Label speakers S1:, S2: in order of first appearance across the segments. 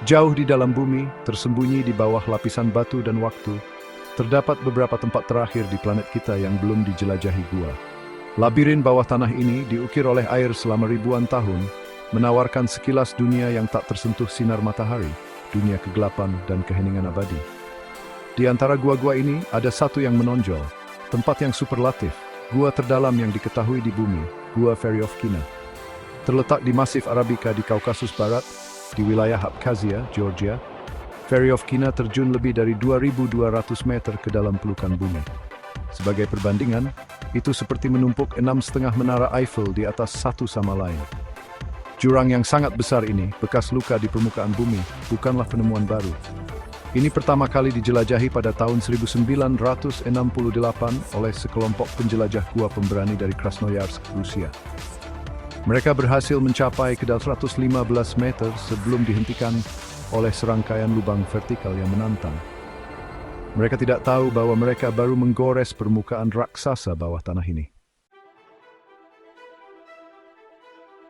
S1: Jauh di dalam bumi, tersembunyi di bawah lapisan batu dan waktu, terdapat beberapa tempat terakhir di planet kita yang belum dijelajahi gua. Labirin bawah tanah ini diukir oleh air selama ribuan tahun, menawarkan sekilas dunia yang tak tersentuh sinar matahari, dunia kegelapan dan keheningan abadi. Di antara gua-gua ini, ada satu yang menonjol, tempat yang superlatif, gua terdalam yang diketahui di bumi, Gua Feryovkina. Terletak di Masif Arabica di Kaukasus Barat, di wilayah Abkhazia, Georgia, Feryovkina terjun lebih dari 2.200 meter ke dalam pelukan bumi. Sebagai perbandingan, itu seperti menumpuk 6,5 menara Eiffel di atas satu sama lain. Jurang yang sangat besar ini, bekas luka di permukaan bumi, bukanlah penemuan baru. Ini pertama kali dijelajahi pada tahun 1968 oleh sekelompok penjelajah gua pemberani dari Krasnoyarsk, Rusia. Mereka berhasil mencapai kedalaman 115 meter sebelum dihentikan oleh serangkaian lubang vertikal yang menantang. Mereka tidak tahu bahwa mereka baru menggores permukaan raksasa bawah tanah ini.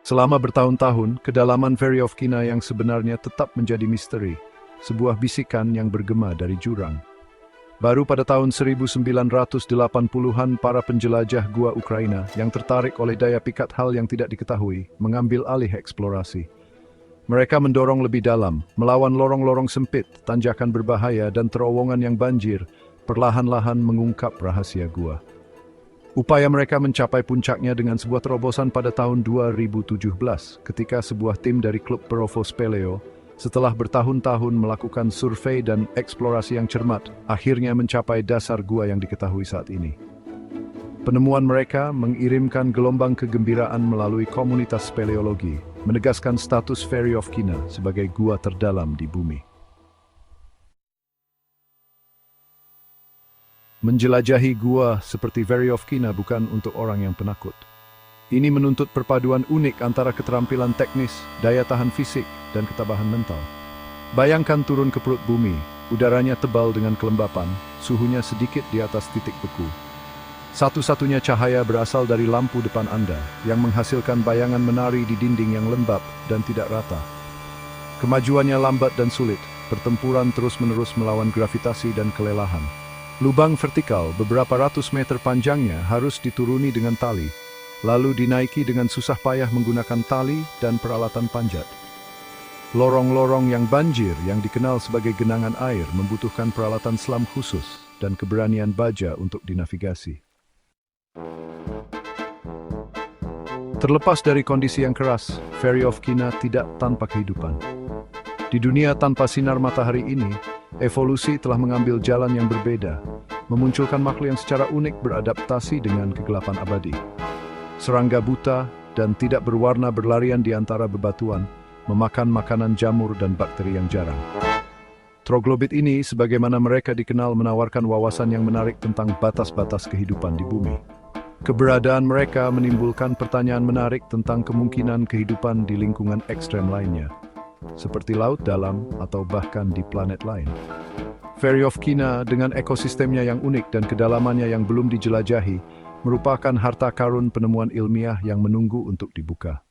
S1: Selama bertahun-tahun, kedalaman Feryovkina yang sebenarnya tetap menjadi misteri, sebuah bisikan yang bergema dari jurang. Baru pada tahun 1980-an para penjelajah gua Ukraina yang tertarik oleh daya pikat hal yang tidak diketahui mengambil alih eksplorasi. Mereka mendorong lebih dalam, melawan lorong-lorong sempit, tanjakan berbahaya dan terowongan yang banjir, perlahan-lahan mengungkap rahasia gua. Upaya mereka mencapai puncaknya dengan sebuah terobosan pada tahun 2017 ketika sebuah tim dari klub Perovos Peleo setelah bertahun-tahun melakukan survei dan eksplorasi yang cermat, akhirnya mencapai dasar gua yang diketahui saat ini. Penemuan mereka mengirimkan gelombang kegembiraan melalui komunitas speleologi, menegaskan status Feryovkina sebagai gua terdalam di bumi. Menjelajahi gua seperti Feryovkina bukan untuk orang yang penakut. Ini menuntut perpaduan unik antara keterampilan teknis, daya tahan fisik, dan ketabahan mental. Bayangkan turun ke perut bumi, udaranya tebal dengan kelembapan, suhunya sedikit di atas titik beku. Satu-satunya cahaya berasal dari lampu depan Anda, yang menghasilkan bayangan menari di dinding yang lembab dan tidak rata. Kemajuannya lambat dan sulit, pertempuran terus-menerus melawan gravitasi dan kelelahan. Lubang vertikal beberapa ratus meter panjangnya harus dituruni dengan tali, lalu dinaiki dengan susah payah menggunakan tali dan peralatan panjat. Lorong-lorong yang banjir yang dikenal sebagai genangan air membutuhkan peralatan selam khusus dan keberanian baja untuk dinavigasi. Terlepas dari kondisi yang keras, Feryovkina tidak tanpa kehidupan. Di dunia tanpa sinar matahari ini, evolusi telah mengambil jalan yang berbeda, memunculkan makhluk yang secara unik beradaptasi dengan kegelapan abadi. Serangga buta dan tidak berwarna berlarian di antara bebatuan, memakan makanan jamur dan bakteri yang jarang. Troglobit ini, sebagaimana mereka dikenal, menawarkan wawasan yang menarik tentang batas-batas kehidupan di bumi. Keberadaan mereka menimbulkan pertanyaan menarik tentang kemungkinan kehidupan di lingkungan ekstrem lainnya, seperti laut dalam atau bahkan di planet lain. Feryovkina dengan ekosistemnya yang unik dan kedalamannya yang belum dijelajahi, merupakan harta karun penemuan ilmiah yang menunggu untuk dibuka.